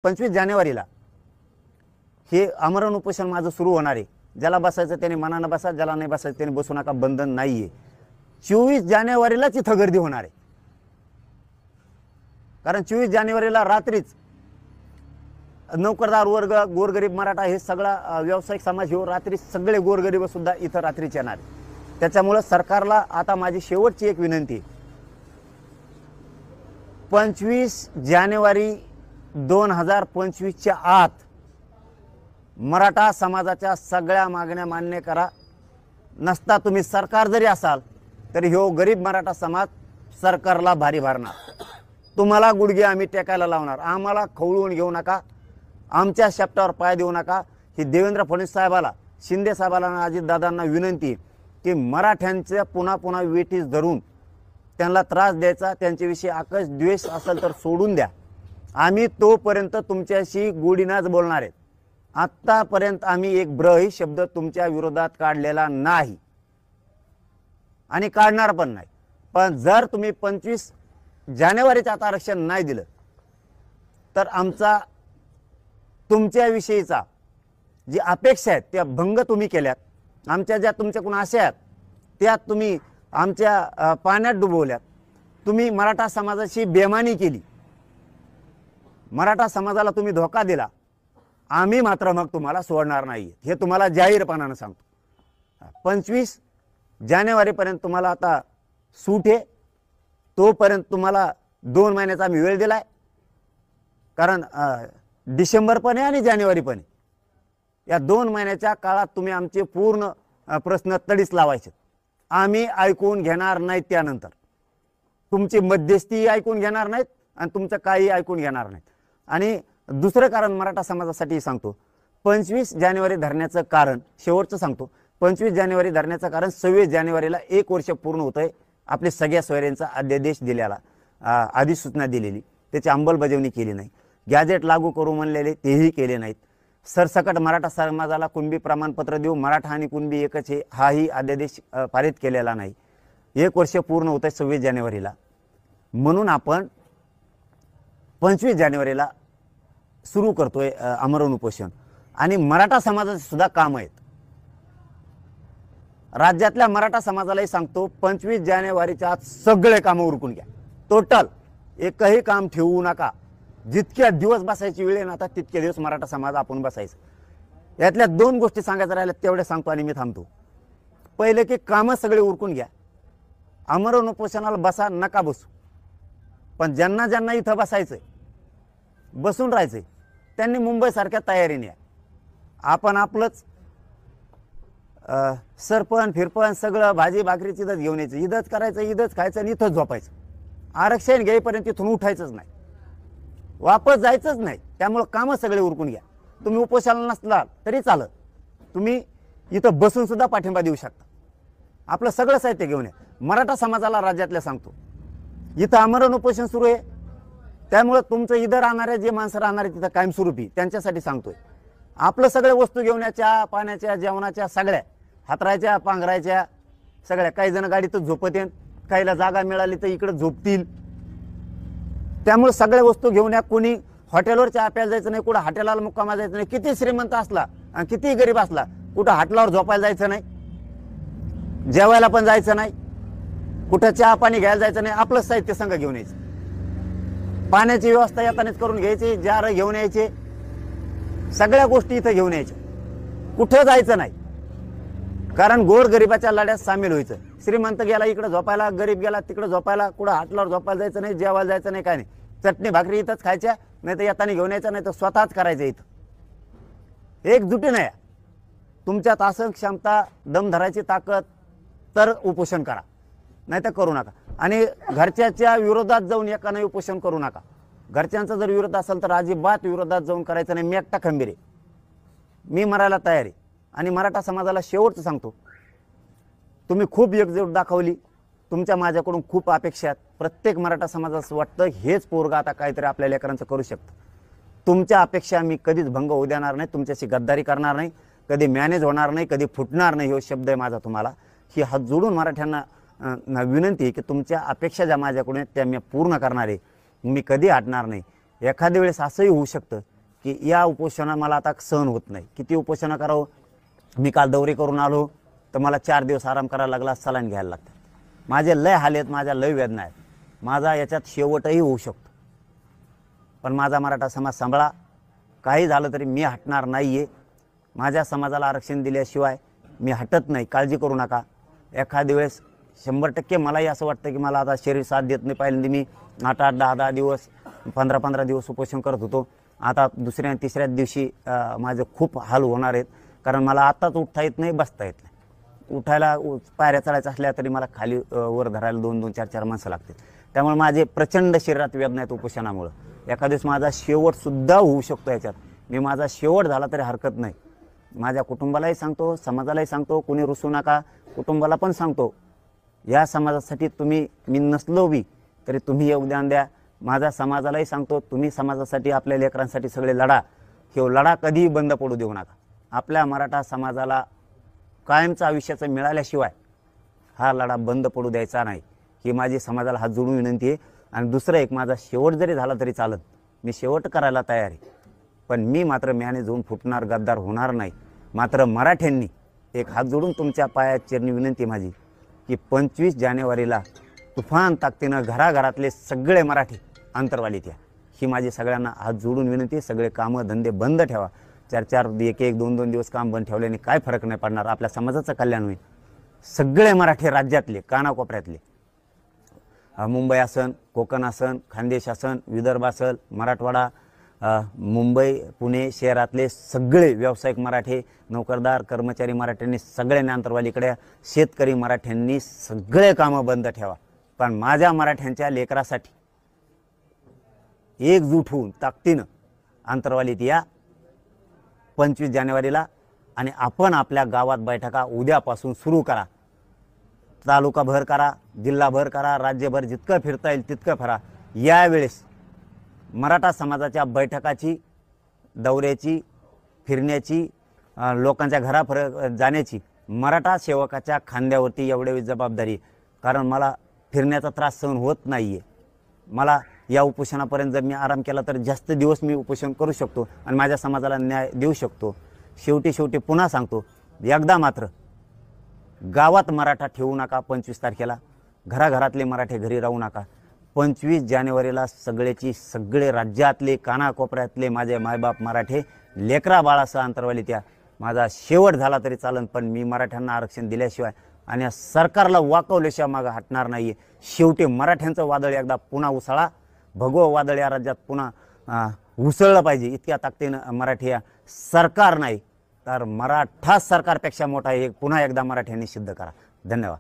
25 जानेवारीला हे आमरण उपोषण माझं सुरू होणार आहे। ज्याला बसायचं त्याने मनानं बसा, ज्याला नाही बसायचं त्याने बसू नका, बंधन नाहीये। 24 जानेवारीलाच इथं गर्दी होणार आहे, कारण 24 जानेवारीला रात्रीच नोकरदार वर्ग, गोरगरीब मराठा हे सगळा व्यावसायिक समाज हे रात्री सगळे गोरगरीब सुद्धा इथं रात्रीच येणार आहे। त्याच्यामुळे सरकारला आता माझी शेवटची एक विनंती आहे, 25 जानेवारी 2025च्या आत मराठा समाजाच्या सगळ्या मागण्या मान्य करा। नसता तुम्ही सरकार जरी असाल तरी ह्यो गरीब मराठा समाज सरकारला भारी भरणार। तुम्हाला गुडघे आम्ही टेकायला लावणार, आम्हाला खवळून घेऊ नका, आमच्या शब्दावर पाय देऊ नका। ही देवेंद्र फडणवीस साहेबाला, शिंदे साहेबाला आणि अजितदादांना विनंती की मराठ्यांचे पुन्हा पुन्हा वेठीस धरून त्यांना त्रास द्यायचा, त्यांच्याविषयी आकस द्वेष असेल तर सोडून द्या। आम्ही तोपर्यंत तुमच्याशी गोडीनाच बोलणार आहेत। आत्तापर्यंत आम्ही एक ब्रही शब्द तुमच्या विरोधात काढलेला नाही आणि काढणार पण नाही। पण जर तुम्ही 25 जानेवारीचं आता आरक्षण नाही दिलं तर आमचा तुमच्याविषयीचा जी अपेक्षा आहेत त्या भंग तुम्ही केल्यात, आमच्या ज्या तुमच्याकडून आशा आहेत त्या तुम्ही आमच्या पाण्यात डुबवल्यात। तुम्ही मराठा समाजाची बेमानी केली, मराठा समाजाला तुम्ही धोका दिला। आम्ही मात्र मग तुम्हाला सोडणार नाही, हे तुम्हाला जाहीरपणाने सांगतो। 25 जानेवारीपर्यंत तुम्हाला आता सूट आहे, तोपर्यंत तुम्हाला 2 महिन्याचा आम्ही वेळ दिलाय, कारण डिसेंबर पण आहे आणि जानेवारी पण आहे। या 2 महिन्याच्या काळात तुम्ही आमचे पूर्ण प्रश्न तडीस लावायचे। आम्ही ऐकून घेणार नाहीत, त्यानंतर तुमची मध्यस्थी ऐकून घेणार नाहीत आणि तुमचं काही ऐकून घेणार नाहीत। आणि दुसरं कारण मराठा समाजासाठी सांगतो, 25 जानेवारी धरण्याचं कारण शेवटचं सांगतो। 25 जानेवारी धरण्याचं कारण 26 जानेवारीला 1 वर्ष पूर्ण होतंय आपले सगळ्या सोयऱ्यांचा अध्यादेश दिलेला, अधिसूचना दिलेली, त्याची अंमलबजावणी केली नाही। गॅजेट लागू करू म्हणलेले तेही केले नाहीत। सरसकट मराठा समाजाला कुणबी प्रमाणपत्र देऊ, मराठा आणि कुणबी एकच हे हाही अध्यादेश पारित केलेला नाही। 1 वर्ष पूर्ण होत आहे 26 जानेवारीला, म्हणून आपण 25 जानेवारीला सुरू करतोय आमरण उपोषण। आणि मराठा समाजाचे सुद्धा काम आहेत, राज्यातल्या मराठा समाजालाही सांगतो, 25 जानेवारीच्या आत सगळे कामं उरकून घ्या, टोटल एकही काम ठेवू नका। जितक्या दिवस बसायची वेळ आहे ना आता तितके दिवस मराठा समाज आपण बसायचं। यातल्या 2 गोष्टी सांगायच्या राहिल्या तेवढ्या सांगतो आणि मी थांबतो। पहिले की कामं सगळे उरकून घ्या, आमरण उपोषणाला बसा नका बसू, पण ज्यांना ज्यांना इथं बसायचंय, बसून राहायचंय, त्यांनी मुंबईसारख्या तयारीने या। आपण आपलंच सरपण फिरपण सगळं भाजी भाकरीच इथंच घेऊन यायचं, इथंच करायचं, इथंच खायचं आणि इथंच झोपायचं। आरक्षण घेईपर्यंत इथून उठायचंच नाही, वापस जायचंच नाही। त्यामुळे कामं सगळे उरकून घ्या। तुम्ही उपोषणाला नसला तरी चालत, तुम्ही इथं बसून सुद्धा पाठिंबा देऊ शकता। आपलं सगळं साहित्य घेऊन या। मराठा समाजाला राज्यातल्या सांगतो, इथं आमरण उपोषण सुरू आहे, त्यामुळे तुमचं इथं राहणारे जे माणसं राहणारे तिथं कायमस्वरूपी त्यांच्यासाठी सांगतोय, आपलं सगळ्या वस्तू घेऊन या, चहा पाण्याच्या जेवणाच्या सगळ्या, हातरायच्या पांघरायच्या सगळ्या। काही जण गाडीतच झोपत येईल, काहीला जागा मिळाली तर इकडे झोपतील, त्यामुळे सगळ्या वस्तू घेऊन या। कोणी हॉटेलवर चहा प्यायला जायचं नाही, कुठं हॉटेलाला मुक्कामा जायचं नाही। किती श्रीमंत असला आणि किती गरीब असला, कुठं हॉटेलावर झोपायला जायचं नाही, जेवायला पण जायचं नाही, कुठं चहा पाणी घ्यायला जायचं नाही। आपलं साहित्य संघ घेऊन यायचं, पाण्याची व्यवस्था येतानाच करून घ्यायची, जार घेऊन यायचे, सगळ्या गोष्टी इथं घेऊन यायच्या, कुठं जायचं नाही। कारण गोरगरिबाच्या लढ्यात सामील व्हायचं। श्रीमंत गेला इकडे झोपायला, गरीब गेला तिकडे झोपायला, कुठं हॉटेलवर झोपायला जायचं नाही, जेवायला जायचं नाही, काय नाही। चटणी भाकरी इथंच खायच्या, नाही तर येताना घेऊन यायचं, नाही तर स्वतःच करायचं इथं। एकजुटीनं या, तुमच्यात असं क्षमता दम धरायची ताकद तर उपोषण करा, नाही तर करू नका। आणि घरच्याच्या विरोधात जाऊन एकाने उपोषण करू नका। घरच्यांचा जर विरोध असेल तर अजिबात विरोधात जाऊन करायचं नाही। मी एकटा खंबीर आहे, मी मरायला तयार आहे। आणि मराठा समाजाला शेवटचं सांगतो, तुम्ही खूप एकजूट दाखवली, तुमच्या माझ्याकडून खूप अपेक्षा आहेत। प्रत्येक मराठा समाजाचं वाटतं हेच पोरगा आता काहीतरी आपल्या लेकरांचं करू शकतं। तुमच्या अपेक्षा मी कधीच भंग होऊ देणार नाही, तुमच्याशी गद्दारी करणार नाही, कधी मॅनेज होणार नाही, कधी फुटणार नाही। हे शब्द आहे माझा तुम्हाला। ही हात जोडून मराठ्यांना विनंती आहे की तुमच्या अपेक्षा ज्या माझ्याकडून आहेत त्या मी पूर्ण करणार आहे, मी कधी हटणार नाही। एखाद्या वेळेस असंही होऊ शकतं की या उपोषणा मला आता सहन होत नाही, किती उपोषणा करावं. मी काल दौरे करून आलो तर मला 4 दिवस आराम करायला लागला, सलाईन घ्यायला लागतात. माझे लय हाल आहेत, माझ्या लय वेदना आहेत. माझा याच्यात शेवटही होऊ शकतो, पण माझा मराठा समाज सांभाळा. काही झालं तरी मी हटणार नाही आहे. माझ्या समाजाला आरक्षण दिल्याशिवाय मी हटत नाही, काळजी करू नका. एखाद्या वेळेस 100% मलाही असं वाटतं की मला आता शरीर साथ देत नाही. पहिल्यांदा मी 8-8, 10-10 दिवस, 15-15 दिवस उपोषण करत होतो. आता दुसऱ्या तिसऱ्या दिवशी माझे खूप हाल होणार आहेत, कारण मला आत्ताच उठता येत नाही, बसता येत नाही. उठायला पायऱ्या चढायच्या असल्या तरी मला खाली वर धरायला 2-2, 4-4 माणसं लागतील. त्यामुळे माझे प्रचंड शरीरात वेदना आहेत उपोषणामुळं. एखाद्या दिवस माझा शेवटसुद्धा होऊ शकतो याच्यात. मी माझा शेवट झाला तरी हरकत नाही. माझ्या कुटुंबालाही सांगतो, समाजालाही सांगतो, कोणी रुसू नका. कुटुंबाला पण सांगतो, या समाजासाठी तुम्ही, मी नसलो बी तरी तुम्ही योगदान द्या. माझ्या समाजालाही सांगतो, तुम्ही समाजासाठी, आपल्या लेकरांसाठी सगळे लढा. हे लढा कधीही बंद पडू देऊ नका. आपल्या मराठा समाजाला कायमचं आयुष्याचं मिळाल्याशिवाय हा लढा बंद पडू द्यायचा नाही, ही माझी समाजाला हात जोडून विनंती आहे. आणि दुसरं एक, माझा शेवट जरी झाला तरी चालत, मी शेवट करायला तयार आहे. पण मी मात्र म्याने जाऊन फुटणार, गद्दार होणार नाही. मात्र मराठ्यांनी एक हात जोडून तुमच्या पायात चरणी विनंती माझी की 25 जानेवारीला तुफान ताकदीनं घराघरातले सगळे मराठी अंतरवालीत या, ही माझी सगळ्यांना हात जोडून विनंती. सगळे कामं धंदे बंद ठेवा. 4-4, 1-1, 2-2 दिवस काम बंद ठेवल्याने काय फरक नाही पडणार, आपल्या समाजाचं कल्याण होईल. सगळे मराठी राज्यातले, कानाकोपऱ्यातले, मुंबई असन, कोकण असन, खानदेश असन, विदर्भ असल, मराठवाडा, मुंबई पुणे शहरातले सगळे व्यावसायिक मराठी, नोकरदार, कर्मचारी मराठ्यांनी सगळ्यांनी अंतरवालीकडे, शेतकरी मराठ्यांनी सगळे कामं बंद ठेवा. पण माझ्या मराठ्यांच्या लेकरासाठी एकजूट होऊन ताकदीनं अंतरवालीत या 25 जानेवारीला. आणि आपण आपल्या गावात बैठका उद्यापासून सुरू करा. तालुकाभर करा, जिल्हाभर करा, राज्यभर जितकं फिरता येईल तितकं फिरा. यावेळेस मराठा समाजाच्या बैठकाची, दौऱ्याची, फिरण्याची, लोकांच्या जाण्याची मराठा सेवकाच्या खांद्यावरती एवढी जबाबदारी. कारण मला फिरण्याचा त्रास सहन होत नाही आहे. मला या उपोषणापर्यंत जर मी आराम केला तर जास्त दिवस मी उपोषण करू शकतो आणि माझ्या समाजाला न्याय देऊ शकतो. शेवटी पुन्हा सांगतो, एकदा मात्र गावात मराठा ठेवू नका. 25 तारखेला घराघरातले मराठे घरी राहू नका. 25 जानेवारीला सगळे राज्यातले, कानाकोपऱ्यातले माझे मायबाप मराठे लेकरा बाळासह अंतरवालीत या. माझा शेवट झाला तरी चालन, पण मी मराठ्यांना आरक्षण दिल्याशिवाय आणि या सरकारला वाकवल्याशिवाय मागं हटणार नाही. शेवटी मराठ्यांचं वादळ एकदा पुन्हा उसळा. भगवं वादळ या राज्यात पुन्हा उसळलं पाहिजे. इतक्या ताकदीनं मराठी या सरकार नाही तर मराठा सरकारपेक्षा मोठा हे पुन्हा एकदा मराठ्यांनी सिद्ध करा. धन्यवाद.